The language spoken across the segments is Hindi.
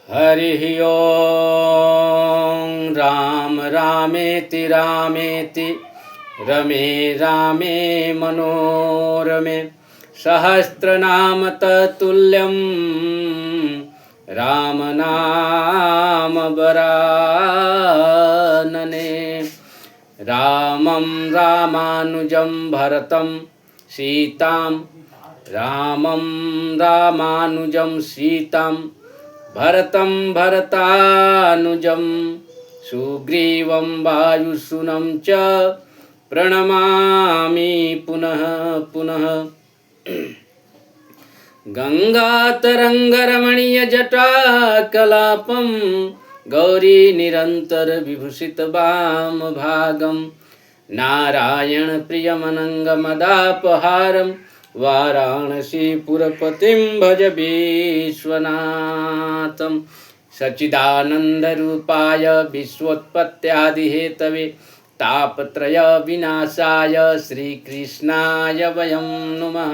हरि ओम राम रामेति रामेति रमे रामे मनोरमे सहस्रनाम तत्तुल्यं राम नाम वरानने। रामं रामानुजं भरतं सीतां रामं रामानुजं सीतां भरतं भरतानुजं सुग्रीवं वायुसूनं च प्रणमामि पुनः पुनः। गंगातरंगरमणीयजटाकलापं गौरी निरंतर विभूषित वाम भागं नारायण प्रियमनंगमदापहारं वाराणसीपुरपतिं भज विश्वनाथं। सच्चिदानन्दरूपाय विश्वोत्पत्त्यादिहेतवे तापत्रय विनाशाय श्रीकृष्णाय वयं नुमः।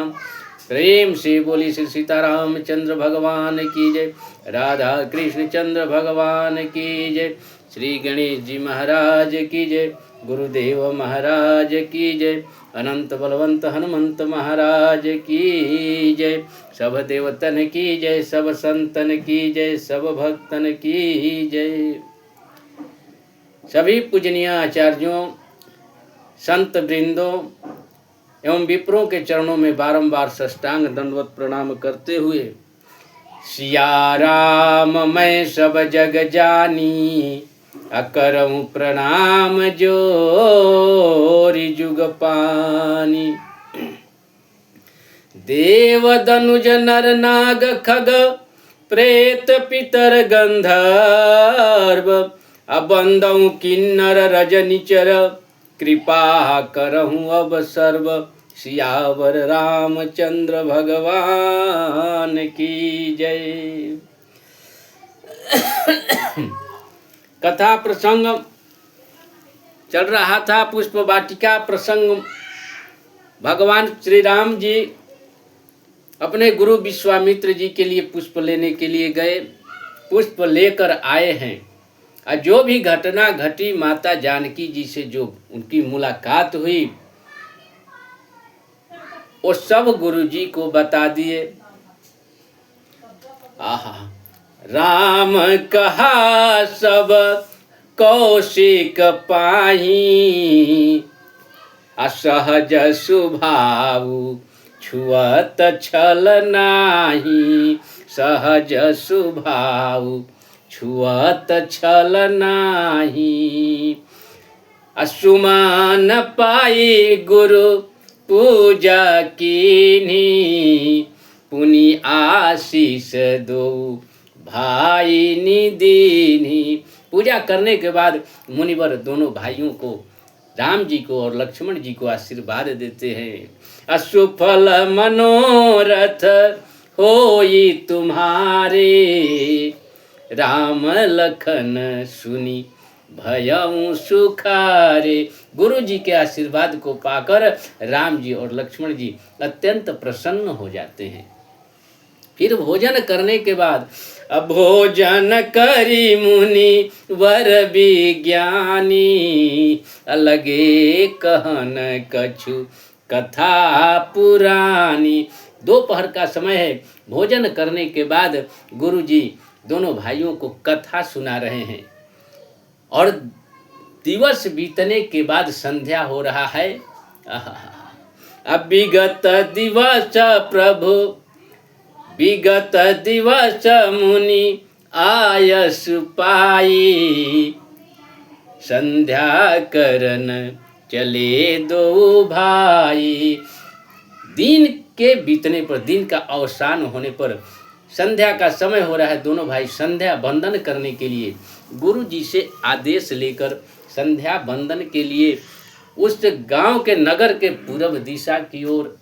प्रेम से बोली श्री सीतारामचंद्र भगवान की जय, राधा कृष्ण चंद्र भगवान की जय, श्री गणेश जी महाराज की जय, गुरुदेव महाराज की जय, अनंत बलवंत हनुमंत महाराज की जय। सब देवतन की जय, सब संतन की जय, सब भक्तन की जय। सभी पूजनीय आचार्यों, संत वृंदों एवं विप्रों के चरणों में बारंबार साष्टांग दंडवत प्रणाम करते हुए, सिया राम मैं सब जग जानी, अकरऊं प्रणाम जोरि जुग पानी। देव दनुज नर नाग खग प्रेत पितर गंधर्व, अबंदऊ किन्नर रजनिचर, कृपा करहूँ अब सर्व। सियावर रामचंद्र भगवान की जय। कथा प्रसंग चल रहा था, पुष्प वाटिका प्रसंग। भगवान श्री राम जी अपने गुरु विश्वामित्र जी के लिए पुष्प लेने के लिए गए, पुष्प लेकर आए हैं। और जो भी घटना घटी, माता जानकी जी से जो उनकी मुलाकात हुई, वो सब गुरु जी को बता दिए। आहा, राम कहा सब कौशिक पाही, असहज स्वभाव छुअत छल नाही, सहज स्वभाव छुअत छल नाही। असुमान पाई गुरु पूजा कीन्ही, पुनि आशीष दो भाई निदीन्ही। पूजा करने के बाद मुनिवर दोनों भाइयों को, राम जी को और लक्ष्मण जी को आशीर्वाद देते हैं। असुफल मनोरथ होई तुम्हारे, राम लखन सुनी भयऊ सुखारे। गुरु जी के आशीर्वाद को पाकर राम जी और लक्ष्मण जी अत्यंत प्रसन्न हो जाते हैं। फिर भोजन करने के बाद, अब भोजन करी मुनि वर विज्ञानी, अलगे कहन कछु कथा पुरानी। दोपहर का समय है। भोजन करने के बाद गुरु जी दोनों भाइयों को कथा सुना रहे हैं और दिवस बीतने के बाद संध्या हो रहा है। अब विगत दिवस प्रभु, विगत दिवस मुनि आयस पाई, संध्या करन चले दो भाई। दिन के बीतने पर, दिन का अवसान होने पर संध्या का समय हो रहा है। दोनों भाई संध्या बंदन करने के लिए गुरु जी से आदेश लेकर संध्या बंदन के लिए उस गांव के, नगर के पूर्व दिशा की ओर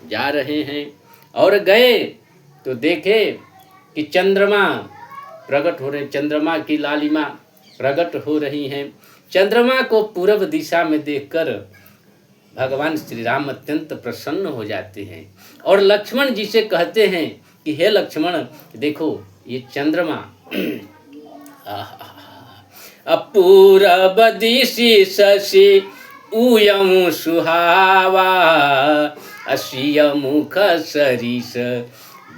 जा रहे हैं। और गए तो देखे कि चंद्रमा प्रकट हो रहे, चंद्रमा की लालिमा प्रकट हो रही हैं। चंद्रमा को पूर्व दिशा में देखकर भगवान श्री राम अत्यंत प्रसन्न हो जाते हैं और लक्ष्मण जी से कहते हैं कि हे लक्ष्मण, देखो ये चंद्रमा अपूरब दिशि शशि ऊयम सुहावा, असिय मुख सरिस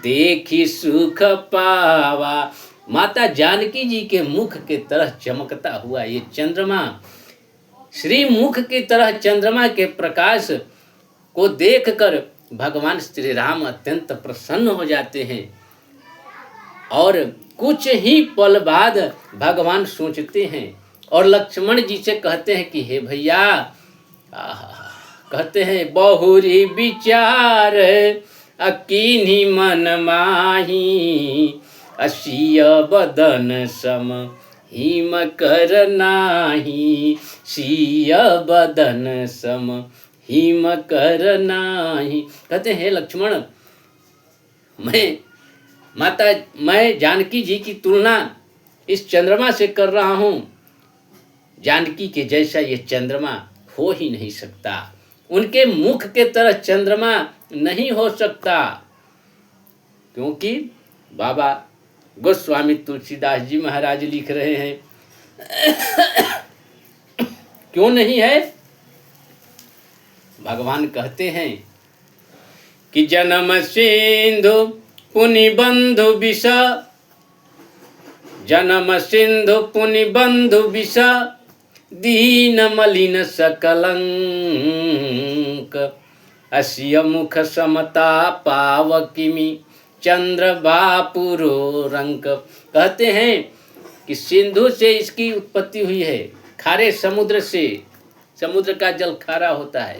देखी सुख पावा। माता जानकी जी के मुख के तरह चमकता हुआ ये चंद्रमा, श्री मुख की तरह चंद्रमा के प्रकाश को देखकर भगवान श्री राम अत्यंत प्रसन्न हो जाते हैं। और कुछ ही पल बाद भगवान सोचते हैं और लक्ष्मण जी से कहते हैं कि हे भैया, कहते हैं बहुरी विचार अकीनी मन माही, असिय बदन सम हिम कर नाही, सिय बदन सम हिम कर नाही। कहते हैं लक्ष्मण, मैं जानकी जी की तुलना इस चंद्रमा से कर रहा हूँ। जानकी के जैसा ये चंद्रमा हो ही नहीं सकता, उनके मुख के तरह चंद्रमा नहीं हो सकता, क्योंकि बाबा गोस्वामी तुलसीदास जी महाराज लिख रहे हैं क्यों नहीं है? भगवान कहते हैं कि जन्म सिंधु पुनि बंधु विष, जन्म सिंधु पुनि बंधु विष, दीन मलिन सकलंक, असिय मुख समता पावकिमी चंद्र बापुरो रंक। कहते हैं कि सिंधु से इसकी उत्पत्ति हुई है, खारे समुद्र से, समुद्र का जल खारा होता है।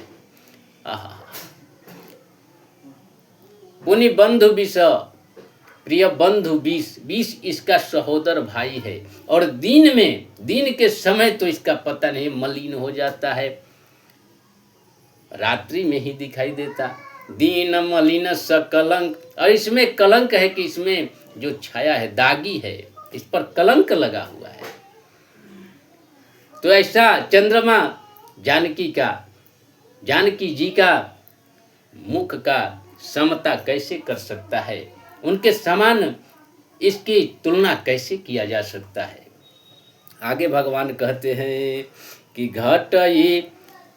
पुनि बंधु विष, प्रिय बंधु विष, विष इसका सहोदर भाई है। और दिन के समय तो इसका पता नहीं, मलिन हो जाता है, रात्रि में ही दिखाई देता। दीन मलिन सकलंक, और इसमें कलंक है कि इसमें जो छाया है, दागी है, इस पर कलंक लगा हुआ है। तो ऐसा चंद्रमा जानकी जी का मुख का समता कैसे कर सकता है, उनके समान इसकी तुलना कैसे किया जा सकता है। आगे भगवान कहते हैं कि घटई,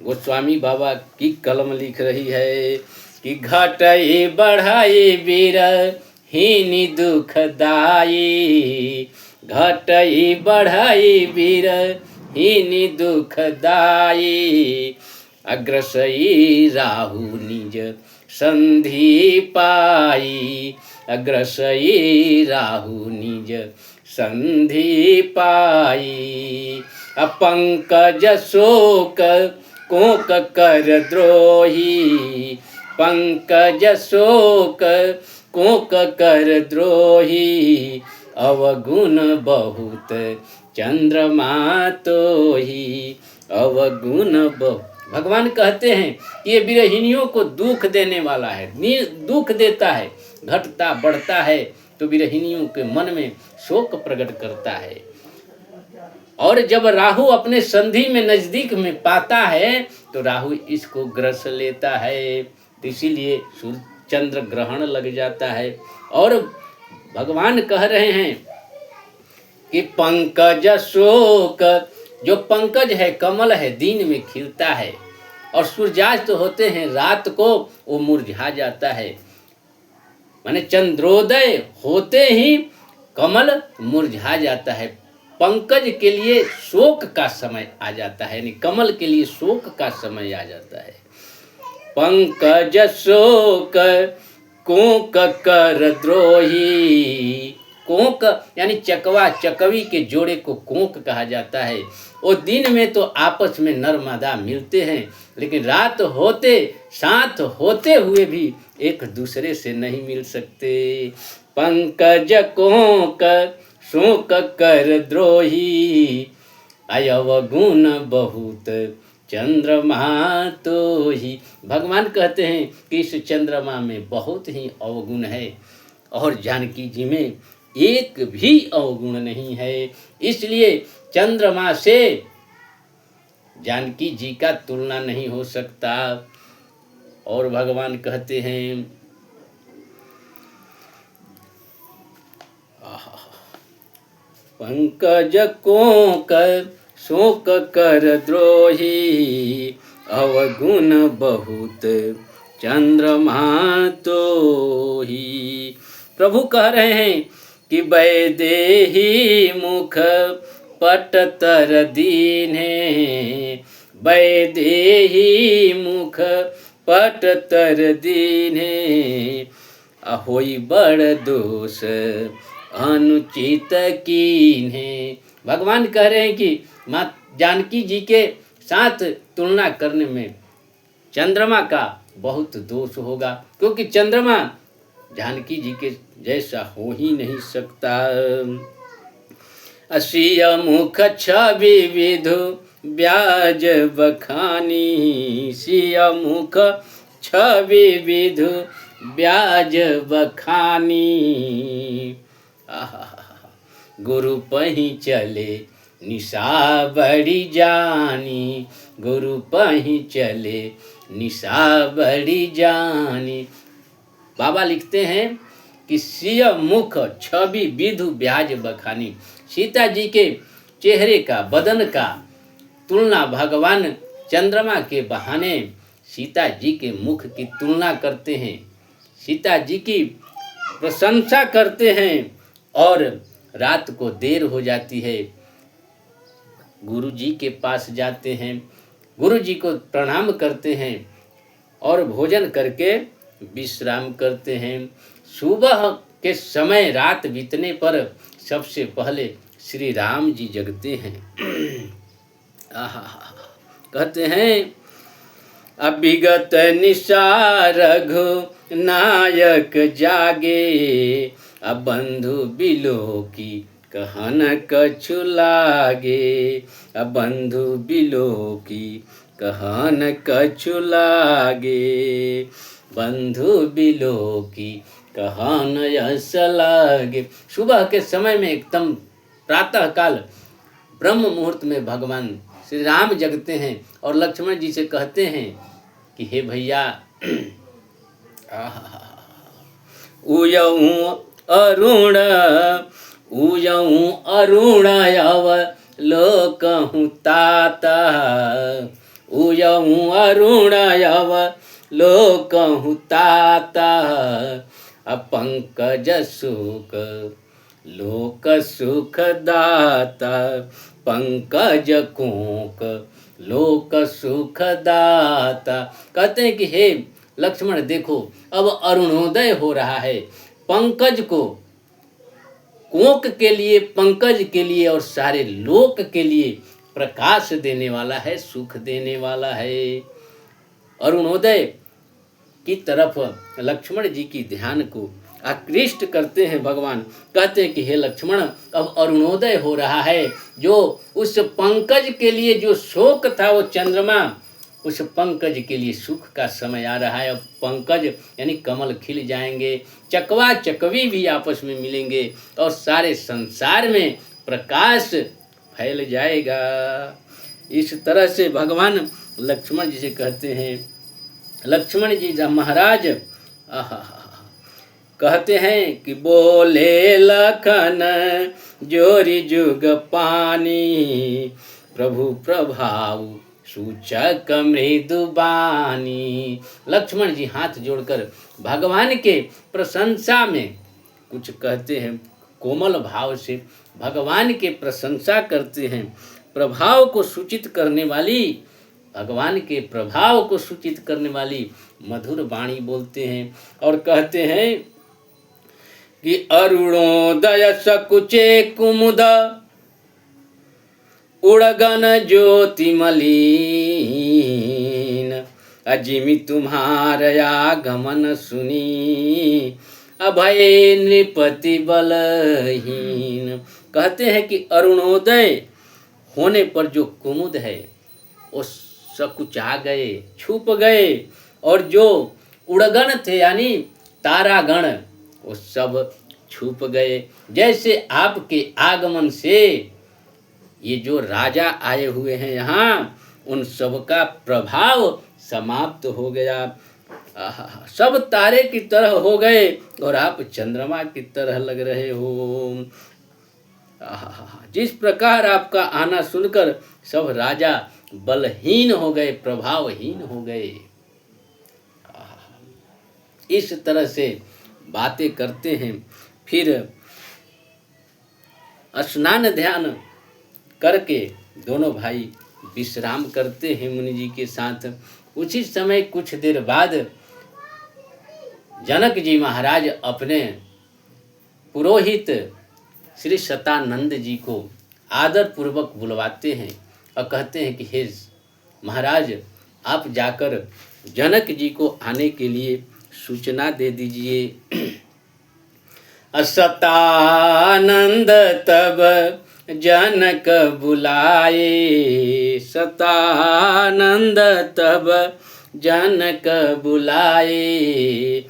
गोस्वामी बाबा की कलम लिख रही है कि घटई बढ़ाई बिरहिनी दुखदाई, घटई बढ़ाई बिरहिनी दुखदाई, अग्रसई राहु निज संधि पाई, अग्रसई राहु निज संधि पाई, अपंकज शोक कोक कर द्रोही, पंकज शोक कोक कर द्रोही, अवगुण बहुत चंद्रमा तोही, अवगुण बहुत। भगवान कहते हैं कि ये विरहिणियों को दुख देने वाला है, दुख देता है, घटता बढ़ता है तो विरहिणियों के मन में शोक प्रकट करता है। और जब राहु अपने संधि में नजदीक में पाता है तो राहु इसको ग्रस लेता है, तो इसीलिए सूर्य चंद्र ग्रहण लग जाता है। और भगवान कह रहे हैं कि पंकज शोक, जो पंकज है, कमल है, दिन में खिलता है और सूर्यास्त होते हैं रात को वो मुरझा जाता है। माने चंद्रोदय होते ही कमल मुरझा जाता है। पंकज के लिए शोक का समय आ जाता है, यानी कमल के लिए शोक का समय आ जाता है। पंकज शोक कोक कर द्रोही, कोक यानी चकवा चकवी के जोड़े को कोक कहा जाता है। वो दिन में तो आपस में नर्मदा मिलते हैं, लेकिन रात होते साथ होते हुए भी एक दूसरे से नहीं मिल सकते। पंकज कोक शोक कर द्रोही, अयवगुण बहुत चंद्रमा तो ही। भगवान कहते हैं कि इस चंद्रमा में बहुत ही अवगुण है और जानकी जी में एक भी अवगुण नहीं है, इसलिए चंद्रमा से जानकी जी का तुलना नहीं हो सकता। और भगवान कहते हैं पंकज कोंक शोक कर द्रोही, अवगुण बहुत चंद्रमा तोही। प्रभु कह रहे हैं कि वैदेही मुख पट तर दीन्हे, वैदेही मुख पट तर दीन्हे, अहोई बड़ दोष अनुचित कीन्हे। भगवान कह रहे हैं कि माँ जानकी जी के साथ तुलना करने में चंद्रमा का बहुत दोष होगा, क्योंकि चंद्रमा जानकी जी के जैसा हो ही नहीं सकता। असिय मुख छवि विधु ब्याज बखानी, सिय मुख छवि विधु ब्याज बखानी। गुरु पही चले निशा बड़ी जानी, गुरु पही चले निशा बड़ी जानी। बाबा लिखते हैं कि सिय मुख छवि विधु ब्याज बखानी, सीता जी के चेहरे का बदन का तुलना भगवान चंद्रमा के बहाने सीता जी के मुख की तुलना करते हैं, सीता जी की प्रशंसा करते हैं। और रात को देर हो जाती है, गुरु जी के पास जाते हैं, गुरु जी को प्रणाम करते हैं और भोजन करके विश्राम करते हैं। सुबह के समय रात बीतने पर सबसे पहले श्री राम जी जगते हैं। कहते हैं अभिगत निशा रघु नायक जागे, अब बंधु बिलो की कहन कछु लागे, अब बंधु बिलो की कहन कछु लागे, बंधु बिलो की कहन यस लागे। सुबह के समय में एकदम प्रातः काल ब्रह्म मुहूर्त में भगवान श्री राम जगते हैं और लक्ष्मण जी से कहते हैं कि हे भैया, उयऊ अरुण अवलोकहु ताता, उयऊ अरुण अवलोकहु ताता, पंकज सुख लोक सुख दाता, पंकज कोंक लोक सुख दाता। कहते हैं कि हे लक्ष्मण देखो, अब अरुणोदय हो रहा है, पंकज को कोंक के लिए, पंकज के लिए और सारे लोक के लिए प्रकाश देने वाला है, सुख देने वाला है। अरुणोदय की तरफ लक्ष्मण जी की ध्यान को आकृष्ट करते हैं भगवान। कहते हैं कि हे लक्ष्मण, अब अरुणोदय हो रहा है, जो उस पंकज के लिए जो शोक था वो चंद्रमा, उस पंकज के लिए सुख का समय आ रहा है। अब पंकज यानी कमल खिल जाएंगे, चकवा चकवी भी आपस में मिलेंगे और सारे संसार में प्रकाश फैल जाएगा। इस तरह से भगवान लक्ष्मण जी से कहते हैं। लक्ष्मण जी महाराज कहते हैं कि बोले लखन जोरी जुग पानी, प्रभु प्रभाव सूचक मृदुबानी। लक्ष्मण जी हाथ जोड़कर भगवान के प्रशंसा में कुछ कहते हैं, कोमल भाव से भगवान के प्रशंसा करते हैं। प्रभाव को सूचित करने वाली, भगवान के प्रभाव को सूचित करने वाली मधुर वाणी बोलते हैं और कहते हैं कि अरुणोदय सकुचे कुमुद, उड़गन ज्योति मलिन, अजिमि तुम्हारा आगमन सुनी, अभय नृपति बलहीन। कहते हैं कि अरुणोदय होने पर जो कुमुद है वो सकुचा गए, छुप गए, और जो उड़गन थे यानी तारागण वो सब छुप गए। जैसे आपके आगमन से ये जो राजा आए हुए हैं यहाँ, उन सब का प्रभाव समाप्त हो गया। आहा, सब तारे की तरह हो गए और आप चंद्रमा की तरह लग रहे हो। आहा, जिस प्रकार आपका आना सुनकर सब राजा बलहीन हो गए, प्रभावहीन हो गए। इस तरह से बातें करते हैं। फिर स्नान ध्यान करके दोनों भाई विश्राम करते हैं मुनि जी के साथ। उसी समय कुछ देर बाद जनक जी महाराज अपने पुरोहित श्री सतानंद जी को आदर पूर्वक बुलवाते हैं और कहते हैं कि हे महाराज, आप जाकर जनक जी को आने के लिए सूचना दे दीजिए। सतानंद तब जनक बुलाए, सतानंद तब जनक बुलाए,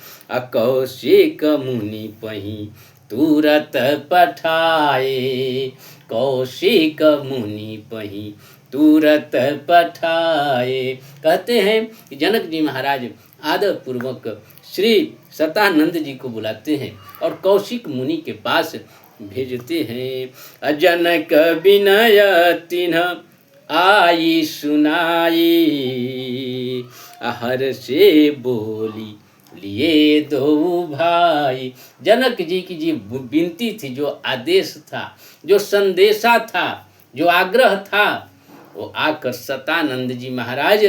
कौशिक मुनि पही तुरत पठाए, कौशिक मुनि पही तुरत पठाए। कहते हैं कि जनक जी महाराज आदर पूर्वक श्री सतानंद जी को बुलाते हैं और कौशिक मुनि के पास भेजते हैं। जनक विनय तिन्ह आई सुनाई, हर से बोली लिए दो भाई। जनक जी की जी विनती थी, जो आदेश था, जो संदेशा था, जो आग्रह था, वो आकर सतानंद जी महाराज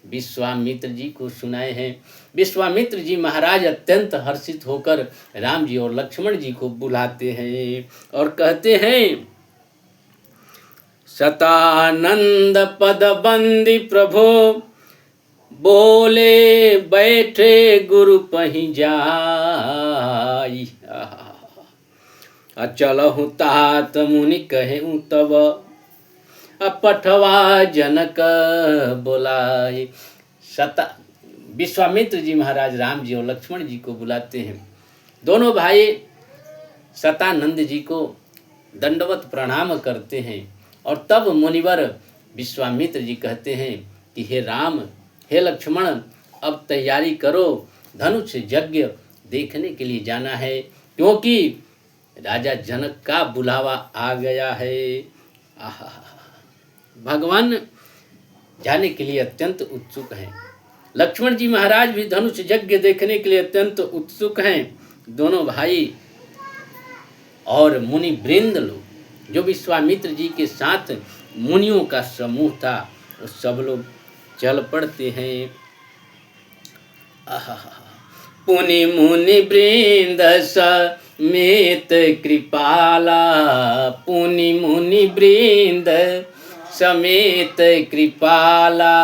विश्वामित्र जी को सुनाए हैं। विश्वामित्र जी महाराज अत्यंत हर्षित होकर राम जी और लक्ष्मण जी को बुलाते हैं और कहते हैं, सतानंद पद बंदी प्रभो, बोले बैठे गुरु पही जाई, चलहु तात मुनि कहूँ तब, पठवा जनक बोलाए। विश्वामित्र जी महाराज राम जी और लक्ष्मण जी को बुलाते हैं। दोनों भाई सतानंद जी को दंडवत प्रणाम करते हैं और तब मुनिवर विश्वामित्र जी कहते हैं कि हे राम, हे लक्ष्मण, अब तैयारी करो, धनुष यज्ञ देखने के लिए जाना है, क्योंकि राजा जनक का बुलावा आ गया है। आहा, भगवान जाने के लिए अत्यंत उत्सुक हैं। लक्ष्मण जी महाराज भी धनुष यज्ञ देखने के लिए अत्यंत उत्सुक हैं। दोनों भाई और मुनि वृंद लोग, जो विश्वामित्र जी के साथ मुनियों का समूह था, वो सब लोग चल पड़ते हैं। पुनि मुनि वृंद समेत कृपाला, पुनि मुनि वृंद समेत कृपाला,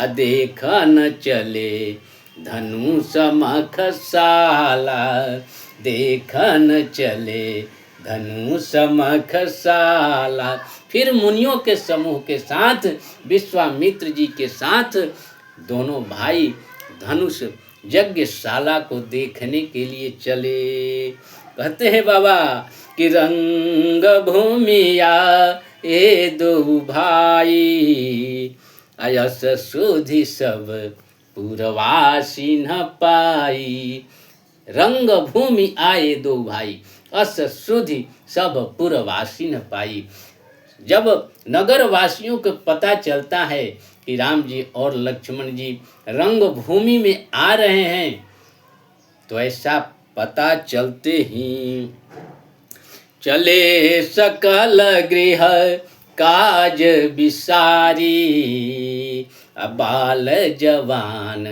देखन चले धनु समख साला, देखन चले धनु समख साला। फिर मुनियों के समूह के साथ विश्वामित्र जी के साथ दोनों भाई धनुष यज्ञशाला को देखने के लिए चले। कहते हैं बाबा कि रंग भूमिया ए दो भाई, अयस सुधि सब पुरवासी न पाई। रंग भूमि आए दो भाई, अस सुधि सब पुरवासी न पाई। जब नगर वासियों को पता चलता है कि राम जी और लक्ष्मण जी रंग भूमि में आ रहे हैं, तो ऐसा पता चलते ही चले सकल गृह काज विसारी, बाल जवान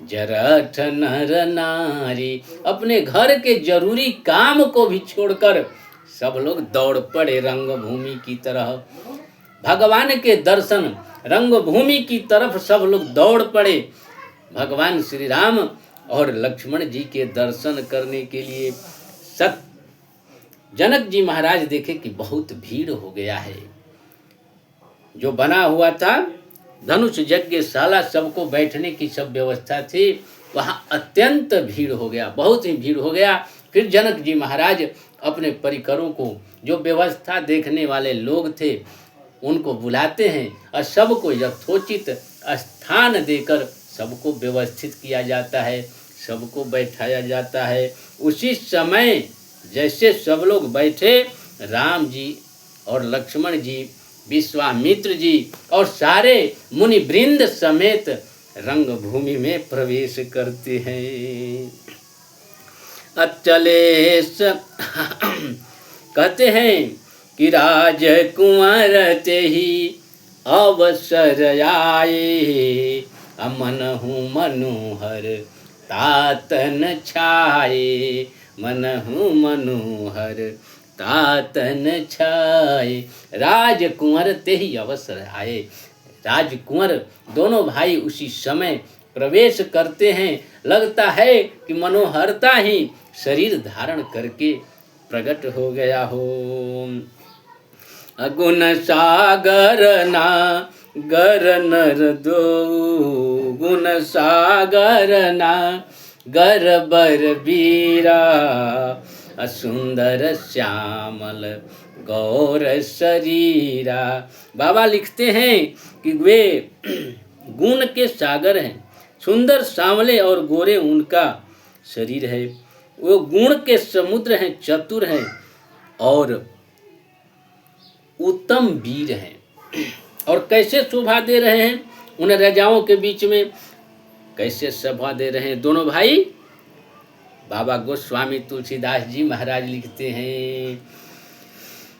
जरठ नर नारी। अपने घर के जरूरी काम को भी छोड़कर सब लोग दौड़ पड़े रंगभूमि की तरह। भगवान के दर्शन रंगभूमि की तरफ सब लोग दौड़ पड़े, भगवान श्री राम और लक्ष्मण जी के दर्शन करने के लिए। जनक जी महाराज देखे कि बहुत भीड़ हो गया है। जो बना हुआ था धनुष यज्ञशाला, सबको बैठने की सब व्यवस्था थी, वहाँ अत्यंत भीड़ हो गया, बहुत ही भीड़ हो गया। फिर जनक जी महाराज अपने परिकरों को, जो व्यवस्था देखने वाले लोग थे, उनको बुलाते हैं और सबको यथोचित स्थान देकर सबको व्यवस्थित किया जाता है, सबको बैठाया जाता है। उसी समय जैसे सब लोग बैठे, राम जी और लक्ष्मण जी, विश्वामित्र जी और सारे मुनि वृंद समेत रंगभूमि में प्रवेश करते हैं। अचले कहते हैं कि राजकुंवर ते ही अवसर आए, मनहु मनोहर तातन छाए, मनहु मनोहर तातन छाए। राजकुंवर ते ही अवसर आए। राजकुंवर दोनों भाई उसी समय प्रवेश करते हैं। लगता है कि मनोहरता ही शरीर धारण करके प्रकट हो गया हो। गुण सागर ना गर नर दो, गुण सागर ना गर बर बीरा, सुंदर श्यामल गौर शरीरा। बाबा लिखते हैं कि वे गुण के सागर हैं, सुंदर सांवले और गोरे उनका शरीर है। वो गुण के समुद्र हैं, चतुर हैं और उत्तम वीर हैं। और कैसे शोभा दे रहे हैं उन राजाओं के बीच में, कैसे शोभा दे रहे हैं दोनों भाई। बाबा गोस्वामी तुलसीदास जी महाराज लिखते हैं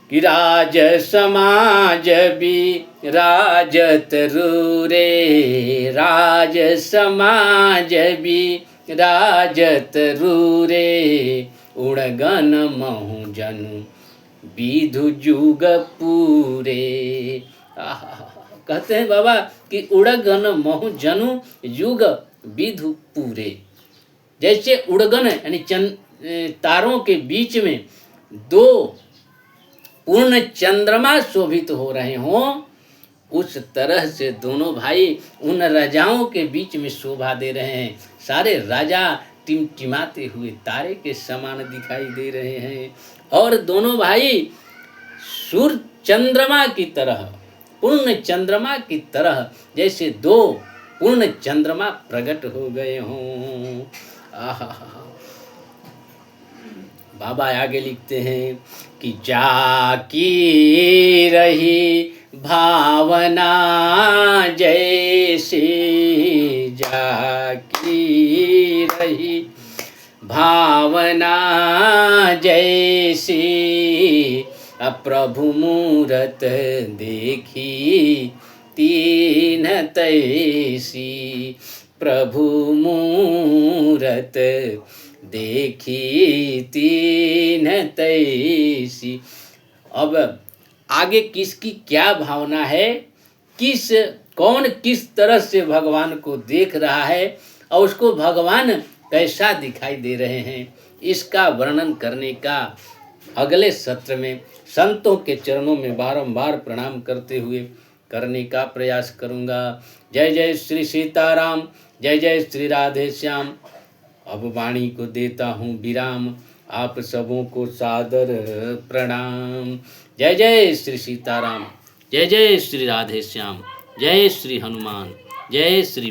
कि राज समाज भी राजत रूरे, राज समाज भी राजत रूरे, उड़गन महु जनु विधु जुग पूरे। कहते हैं बाबा कि उड़गन महु जनु युग विधु पूरे। जैसे उड़गन यानी तारों के बीच में दो पूर्ण चंद्रमा शोभित हो रहे हों, उस तरह से दोनों भाई उन राजाओं के बीच में शोभा दे रहे हैं। सारे राजा टिमटिमाते हुए तारे के समान दिखाई दे रहे हैं और दोनों भाई सूर्य चंद्रमा की तरह, पूर्ण चंद्रमा की तरह जैसे दो पूर्ण चंद्रमा प्रकट हो गए हों। बाबा आगे लिखते हैं कि जाकी रही भावना जैसी, जाकी रही भावना जैसी, प्रभु मूरत देखी तीन तैसी, प्रभु मूरत देखी तीन तैसी। अब आगे किसकी क्या भावना है, कौन किस तरह से भगवान को देख रहा है और उसको भगवान कैसा दिखाई दे रहे हैं, इसका वर्णन करने का अगले सत्र में संतों के चरणों में बारंबार प्रणाम करते हुए करने का प्रयास करूँगा। जय जय श्री सीताराम, जय जय श्री राधे श्याम। अब वाणी को देता हूँ विराम, आप सबों को सादर प्रणाम। जय जय श्री सीताराम, जय जय श्री राधे श्याम, जय श्री हनुमान, जय श्री